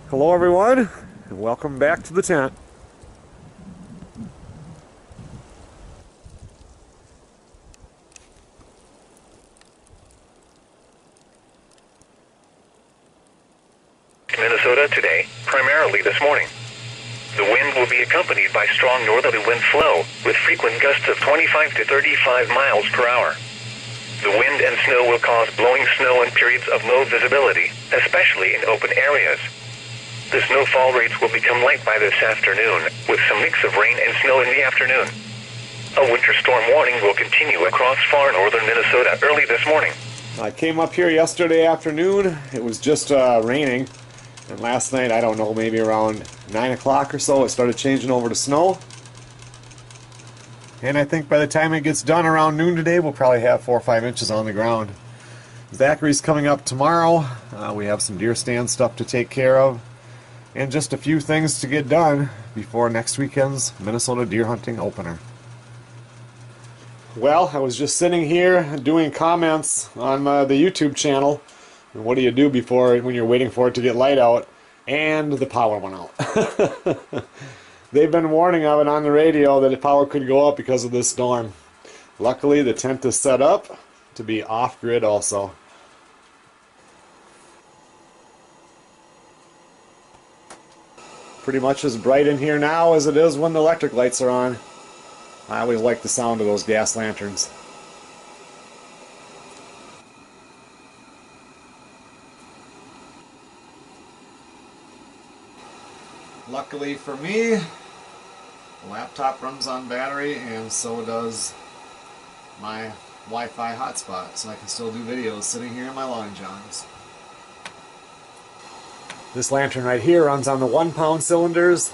Hello everyone, and welcome back to the tent. Minnesota today, primarily this morning. The wind will be accompanied by strong northerly wind flow, with frequent gusts of 25 to 35 miles per hour. The wind and snow will cause blowing snow and periods of low visibility, especially in open areas. The snowfall rates will become light by this afternoon, with some mix of rain and snow in the afternoon. A winter storm warning will continue across far northern Minnesota early this morning. I came up here yesterday afternoon. It was just raining. And last night, I don't know, maybe around 9 o'clock or so, it started changing over to snow. And I think by the time it gets done around noon today, we'll probably have 4 or 5 inches on the ground. Zachary's coming up tomorrow. We have some deer stand stuff to take care of. And just a few things to get done before next weekend's Minnesota deer hunting opener. Well, I was just sitting here doing comments on the YouTube channel. And what do you do when you're waiting for it to get light out? And the power went out. They've been warning of it on the radio that the power could go up because of this storm. Luckily, the tent is set up to be off-grid also. Pretty much as bright in here now as it is when the electric lights are on. I always like the sound of those gas lanterns. Luckily for me, the laptop runs on battery and so does my Wi-Fi hotspot, so I can still do videos sitting here in my long johns. This lantern right here runs on the 1-pound cylinders.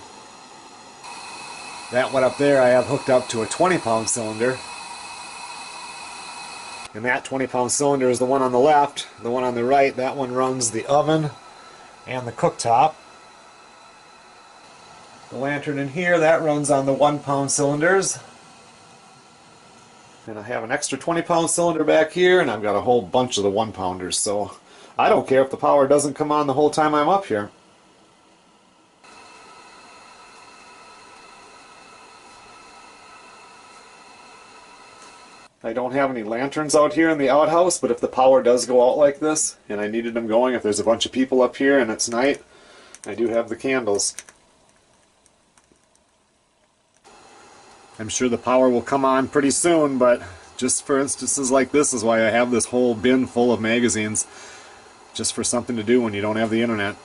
That one up there I have hooked up to a 20-pound cylinder. And that 20-pound cylinder is the one on the left. The one on the right, that one runs the oven and the cooktop. The lantern in here, that runs on the 1-pound cylinders. And I have an extra 20-pound cylinder back here, and I've got a whole bunch of the 1-pounders, so I don't care if the power doesn't come on the whole time I'm up here. I don't have any lanterns out here in the outhouse, but if the power does go out like this, and I needed them going, if there's a bunch of people up here and it's night, I do have the candles. I'm sure the power will come on pretty soon, but just for instances like this is why I have this whole bin full of magazines, just for something to do when you don't have the internet.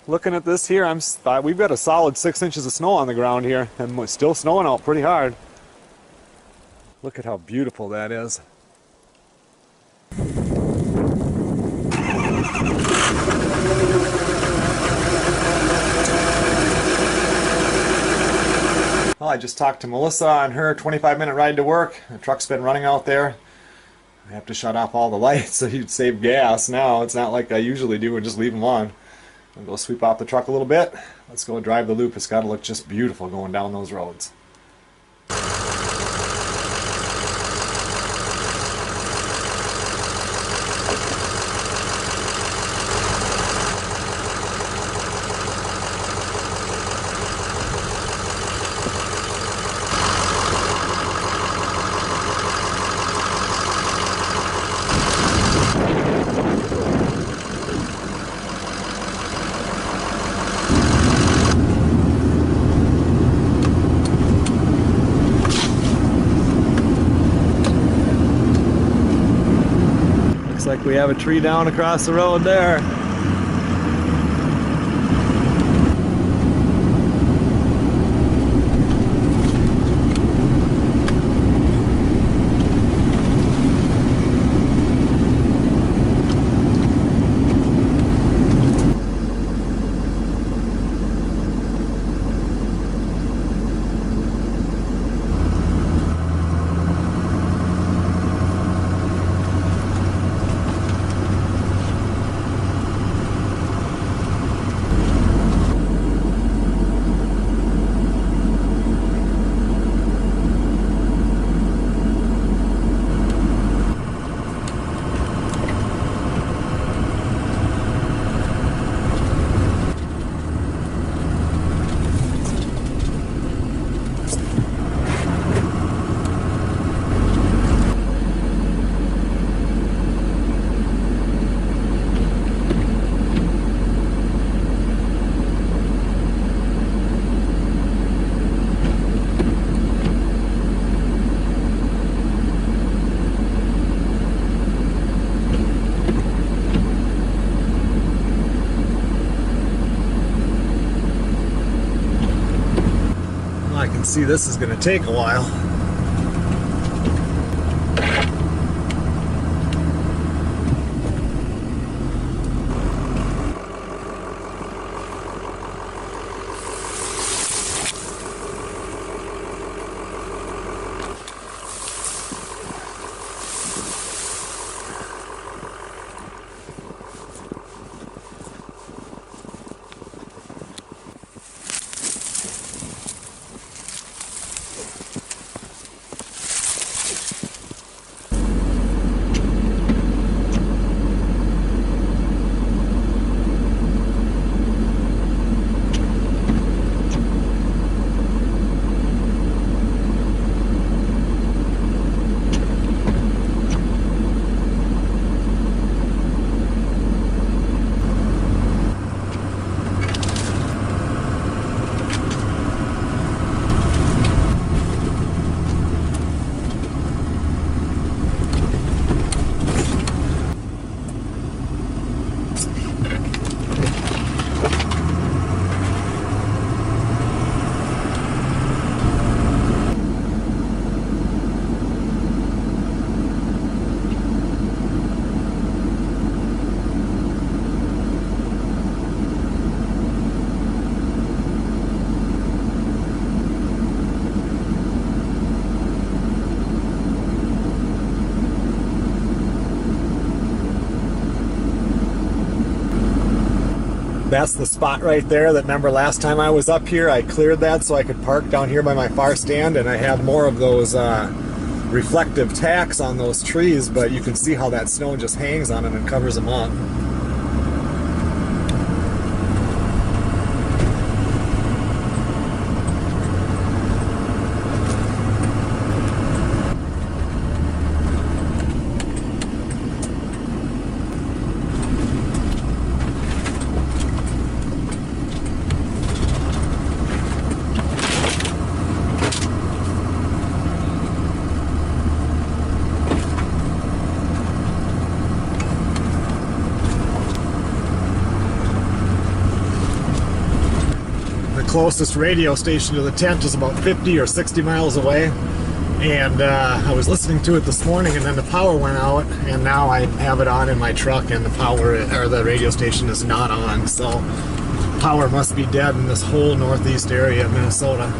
Looking at this here, we've got a solid 6 inches of snow on the ground here, and it's still snowing out pretty hard. Look at how beautiful that is. Well, I just talked to Melissa on her 25-minute ride to work. The truck's been running out there. I have to shut off all the lights so you'd save gas now. It's not like I usually do and just leave them on. I'll go sweep off the truck a little bit. Let's go drive the loop. It's got to look just beautiful going down those roads. Like we have a tree down across the road there. can see this is going to take a while. That's the spot right there that, remember last time I was up here, I cleared that so I could park down here by my far stand, and I have more of those reflective tacks on those trees, but you can see how that snow just hangs on them and covers them up. Closest radio station to the tent is about 50 or 60 miles away, and I was listening to it this morning, and then the power went out, and now I have it on in my truck, and the power, or the radio station, is not on. So power must be dead in this whole northeast area of Minnesota.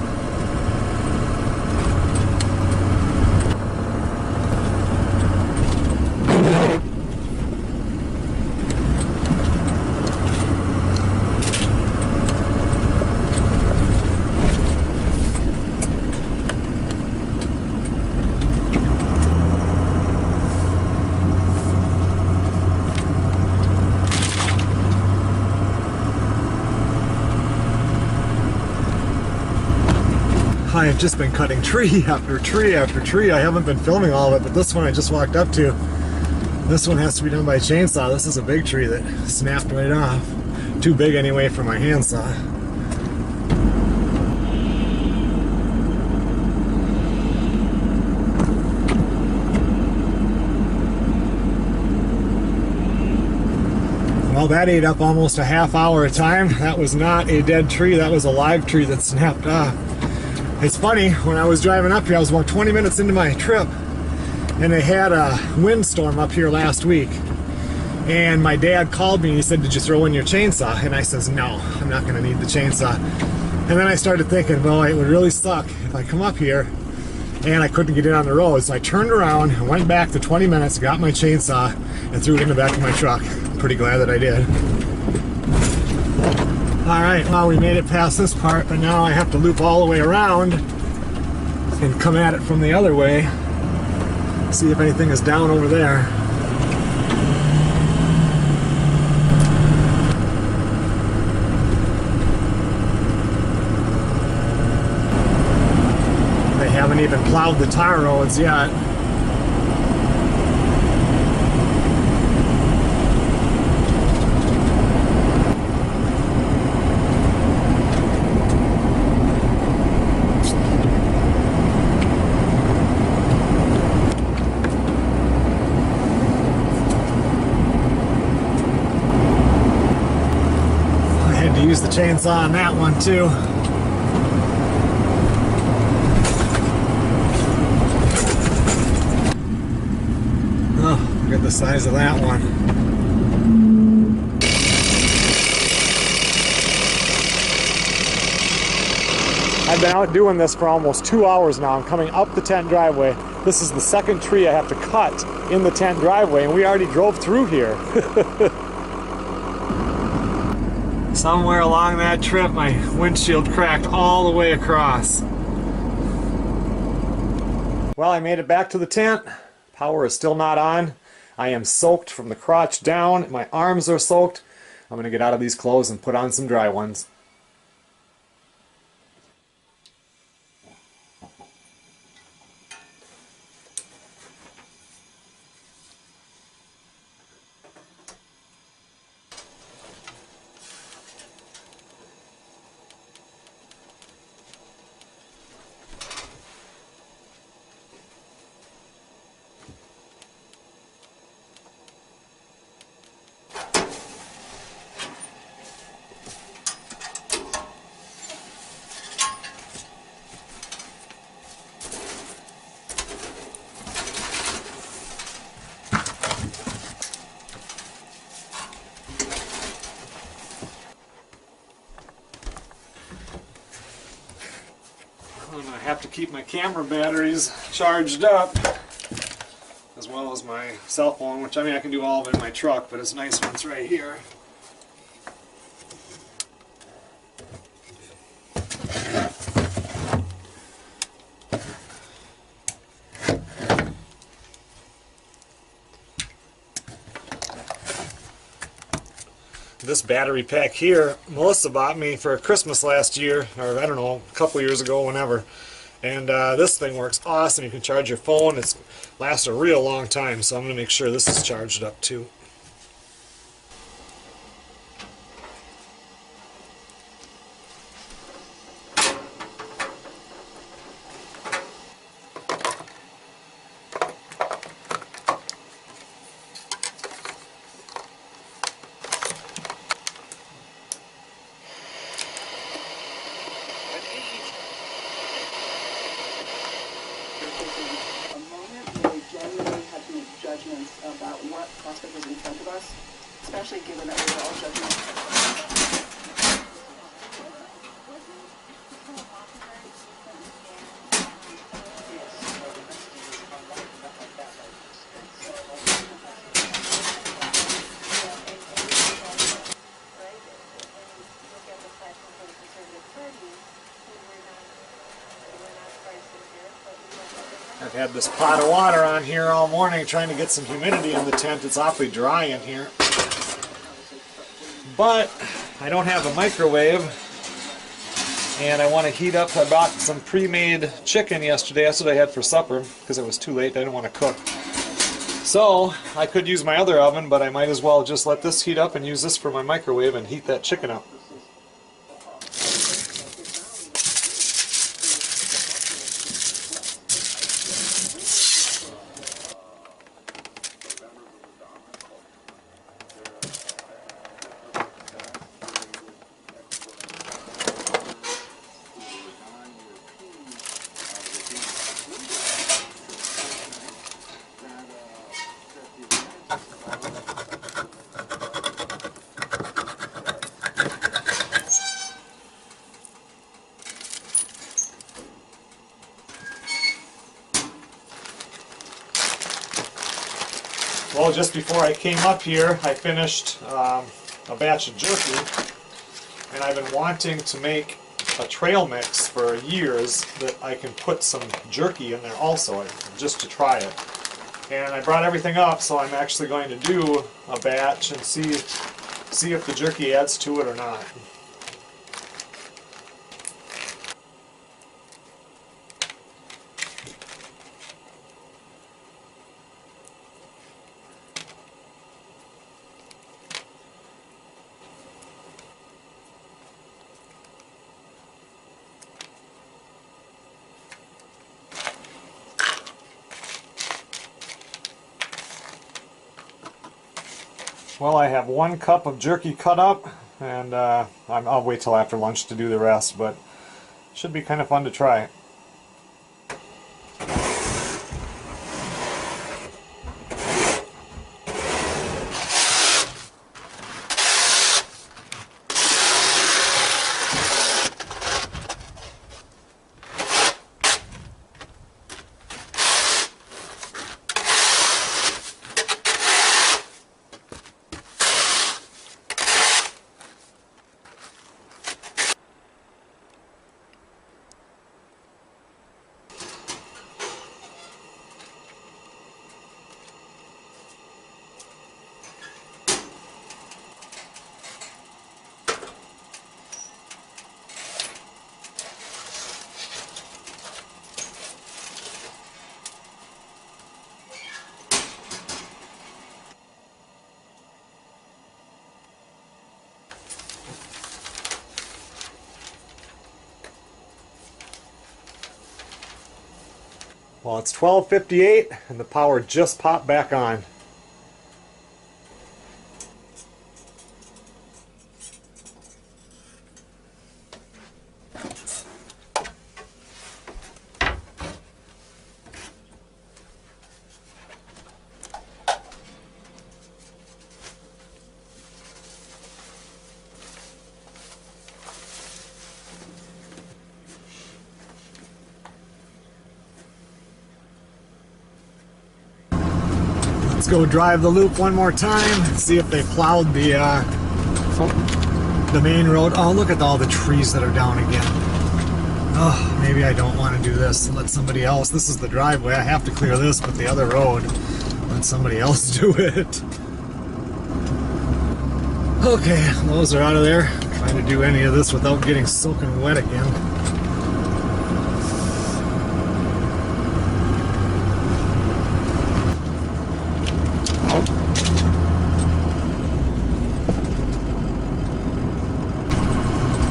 I have just been cutting tree after tree after tree. I haven't been filming all of it, but this one I just walked up to. This one has to be done by chainsaw. This is a big tree that snapped right off. Too big anyway for my handsaw. Well, that ate up almost a half hour of time. That was not a dead tree. That was a live tree that snapped off. It's funny, when I was driving up here, I was about 20 minutes into my trip, and they had a windstorm up here last week. And my dad called me and he said, "Did you throw in your chainsaw?" And I says, "No, I'm not going to need the chainsaw." And then I started thinking, well, it would really suck if I come up here and I couldn't get in on the road. So I turned around and went back to 20 minutes, got my chainsaw, and threw it in the back of my truck. I'm pretty glad that I did. Alright, well, we made it past this part, but now I have to loop all the way around and come at it from the other way. See if anything is down over there. They haven't even plowed the tar roads yet. Use the chainsaw on that one too. the size of that one. I've been out doing this for almost 2 hours now. I'm coming up the tent driveway. This is the second tree I have to cut in the tent driveway, and we already drove through here. Somewhere along that trip, my windshield cracked all the way across. Well, I made it back to the tent. Power is still not on. I am soaked from the crotch down. My arms are soaked. I'm going to get out of these clothes and put on some dry ones. I have to keep my camera batteries charged up, as well as my cell phone, which I mean I can do all of it in my truck, but it's nice when it's right here. This battery pack here, Melissa bought me for Christmas last year, or I don't know, a couple years ago, whenever. And this thing works awesome. You can charge your phone. It lasts a real long time, so I'm going to make sure this is charged up too. About what prospect is in front of us, especially given that we're all judging. I've had this pot of water on here all morning trying to get some humidity in the tent. It's awfully dry in here. But I don't have a microwave, and I want to heat up. I bought some pre-made chicken yesterday. That's what I had for supper because it was too late. I didn't want to cook. So I could use my other oven, but I might as well just let this heat up and use this for my microwave and heat that chicken up. Well, just before I came up here, I finished a batch of jerky, and I've been wanting to make a trail mix for years that I can put some jerky in there also, just to try it. And I brought everything up, so I'm actually going to do a batch and see if the jerky adds to it or not. Well, I have 1 cup of jerky cut up, and I'll wait till after lunch to do the rest, but it should be kind of fun to try. Well, it's 12:58 and the power just popped back on. Let's go drive the loop one more time, see if they plowed the main road. Oh, look at all the trees that are down again. Oh, maybe I don't want to do this. Let somebody else. This is the driveway. I have to clear this, but the other road, let somebody else do it. Okay, those are out of there. Trying to do any of this without getting soaking wet again.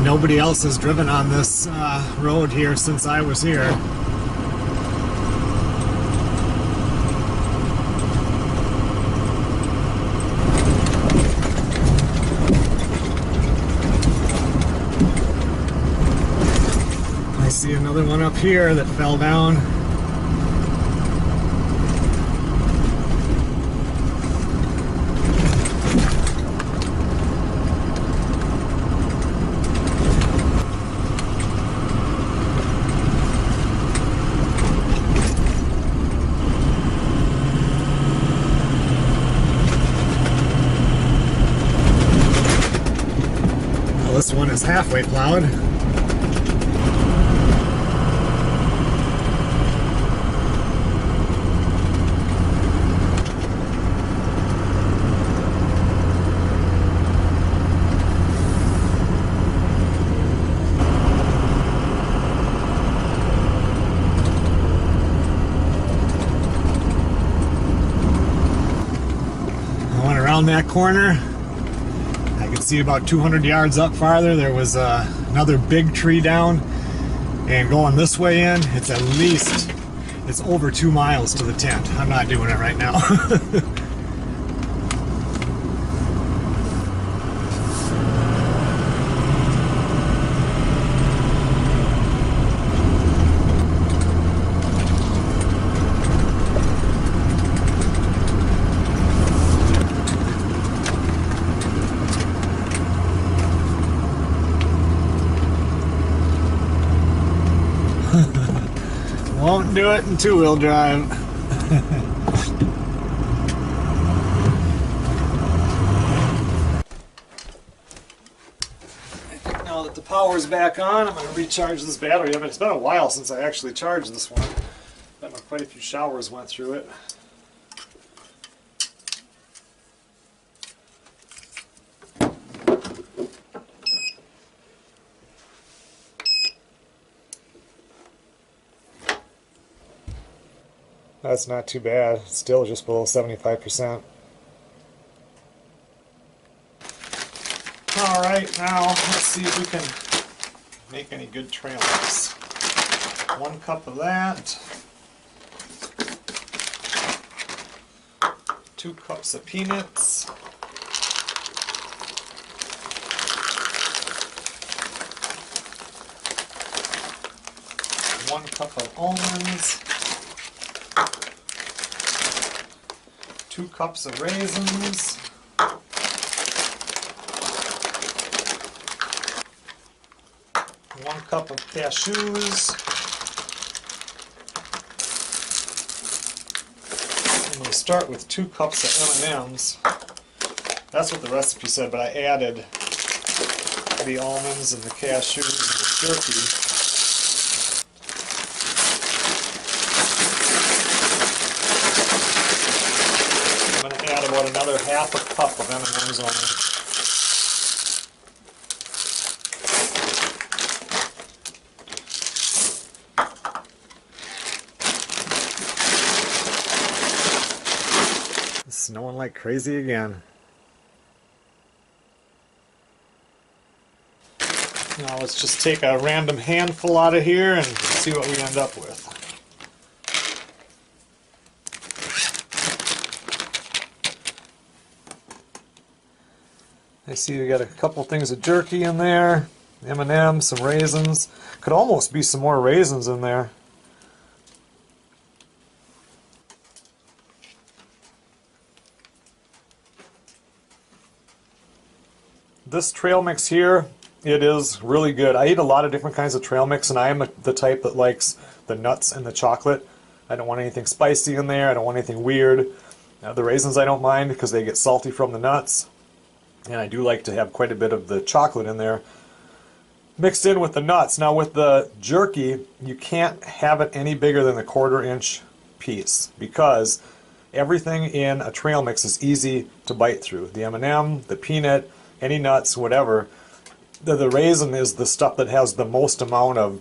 Nobody else has driven on this road here since I was here. I see another one up here that fell down. This one is halfway plowed. I went around that corner. See, about 200 yards up farther there was another big tree down, and going this way in, it's at least, it's over 2 miles to the tent. I'm not doing it right now. Won't do it in two-wheel drive. Now that the power's back on, I'm going to recharge this battery. It's been a while since I actually charged this one. Quite a few showers went through it. That's not too bad. Still just below 75%. Alright, now let's see if we can make any good trailers. 1 cup of that. 2 cups of peanuts. 1 cup of almonds. 2 cups of raisins, 1 cup of cashews, and we'll start with 2 cups of M&Ms. That's what the recipe said, but I added the almonds and the cashews and the jerky. About another half a cup of M&Ms on it. It's snowing like crazy again. Now let's just take a random handful out of here and see what we end up with. I see we got a couple things of jerky in there, M&M's, some raisins. Could almost be some more raisins in there. This trail mix here, it is really good. I eat a lot of different kinds of trail mix, and I am the type that likes the nuts and the chocolate. I don't want anything spicy in there. I don't want anything weird. The raisins I don't mind because they get salty from the nuts. And I do like to have quite a bit of the chocolate in there mixed in with the nuts. Now with the jerky, you can't have it any bigger than the 1/4 inch piece because everything in a trail mix is easy to bite through. The M&M, the peanut, any nuts, whatever. The raisin is the stuff that has the most amount of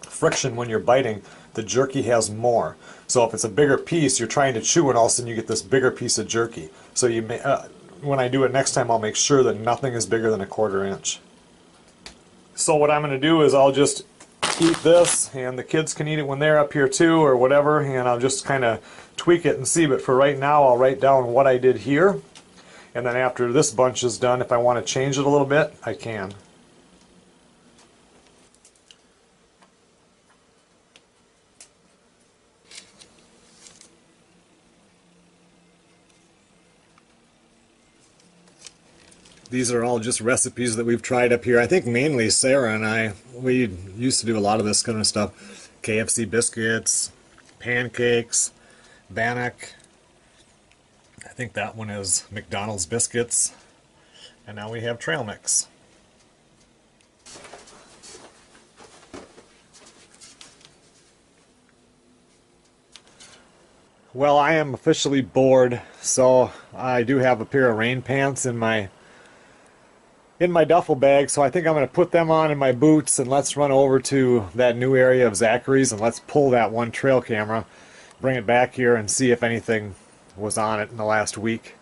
friction when you're biting. The jerky has more. So if it's a bigger piece, you're trying to chew and all of a sudden you get this bigger piece of jerky. So you may, when I do it next time, I'll make sure that nothing is bigger than a 1/4 inch. So what I'm going to do is I'll just eat this, and the kids can eat it when they're up here too, or whatever, and I'll just kind of tweak it and see. But for right now, I'll write down what I did here, and then after this bunch is done, if I want to change it a little bit, I can. These are all just recipes that we've tried up here. I think mainly Sarah and I, we used to do a lot of this kind of stuff. KFC biscuits, pancakes, Bannock. I think that one is McDonald's biscuits. And now we have trail mix. Well, I am officially bored, so I do have a pair of rain pants in my duffel bag, so I think I'm going to put them on in my boots and let's run over to that new area of Zachary's and let's pull that one trail camera, bring it back here and see if anything was on it in the last week.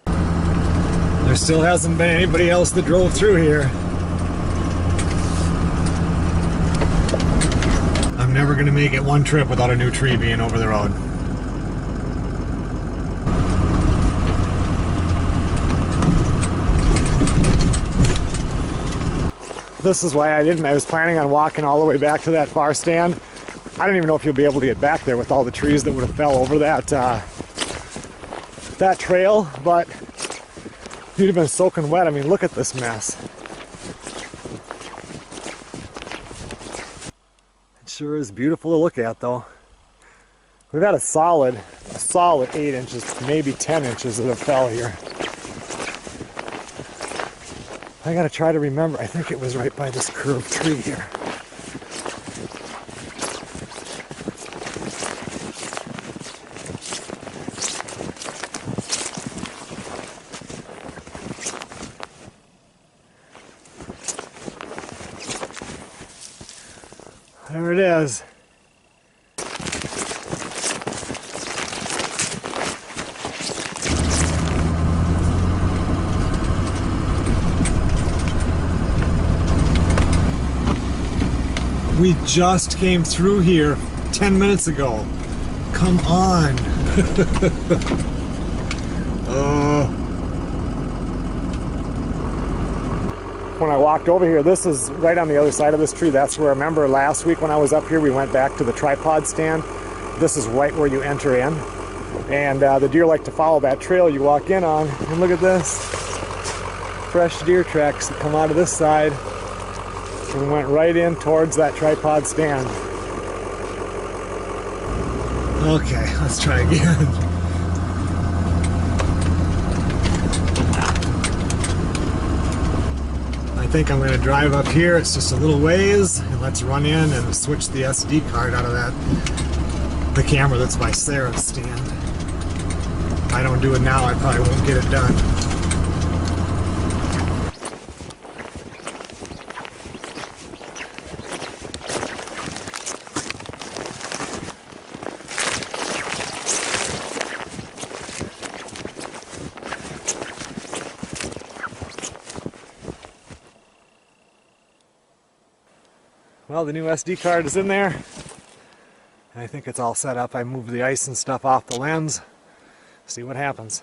There still hasn't been anybody else that drove through here. I'm never going to make it one trip without a new tree being over the road. This is why I didn't. I was planning on walking all the way back to that far stand. I don't even know if you'll be able to get back there with all the trees that would have fell over that that trail, but you'd have been soaking wet. I mean, look at this mess. It sure is beautiful to look at, though. We've had a solid 8 inches, maybe 10 inches that have fell here. I gotta try to remember. I think it was right by this curved tree here. There it is. We just came through here 10 minutes ago. Come on. When I walked over here, this is right on the other side of this tree. That's where, remember last week when I was up here, we went back to the tripod stand. This is right where you enter in. And the deer like to follow that trail you walk in on. And look at this. Fresh deer tracks that come out of this side. And we went right in towards that tripod stand. Okay, let's try again. I think I'm going to drive up here. It's just a little ways, and let's run in and switch the SD card out of the camera that's by Sarah's stand. If I don't do it now, I probably won't get it done. Well, the new SD card is in there. And I think it's all set up. I moved the ice and stuff off the lens. See what happens.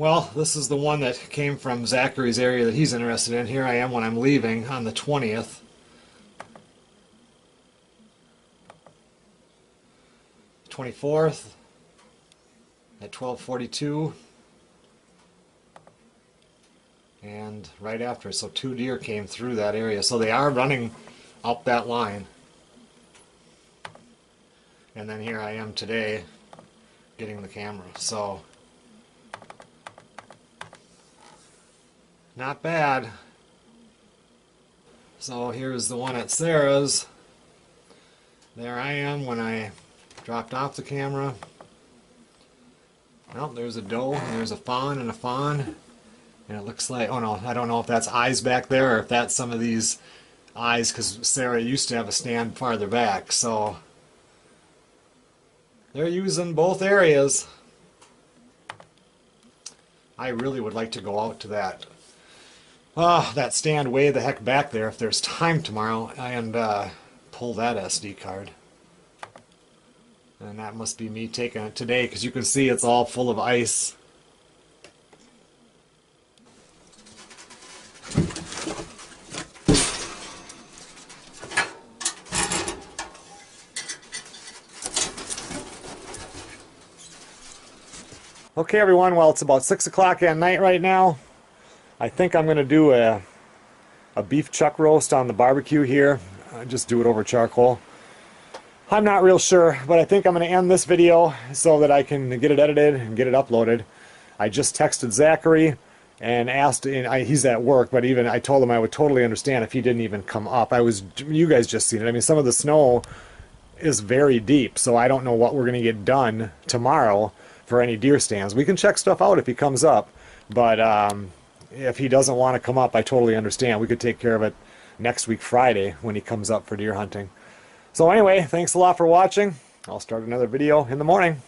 Well, this is the one that came from Zachary's area that he's interested in. Here I am when I'm leaving on the 20th. '24th at 12:42, and right after, so 2 deer came through that area. So they are running up that line. And then here I am today getting the camera. So not bad. So here's the one at Sarah's. There I am when I dropped off the camera. Well, there's a doe, and there's a fawn and a fawn. And it looks like, oh no, I don't know if that's eyes back there or if that's some of these eyes, because Sarah used to have a stand farther back. So they're using both areas. I really would like to go out to that stand way the heck back there if there's time tomorrow and pull that SD card. And that must be me taking it today, because you can see it's all full of ice. Okay everyone, well it's about 6 o'clock at night right now. I think I'm going to do a beef chuck roast on the barbecue here. Just do it over charcoal. I'm not real sure, but I think I'm going to end this video so that I can get it edited and get it uploaded. I just texted Zachary and asked, and he's at work, but even I told him I would totally understand if he didn't even come up. You guys just seen it. I mean, some of the snow is very deep, so I don't know what we're going to get done tomorrow for any deer stands. We can check stuff out if he comes up, but if he doesn't want to come up, I totally understand. We could take care of it next week Friday when he comes up for deer hunting. So anyway, thanks a lot for watching. I'll start another video in the morning.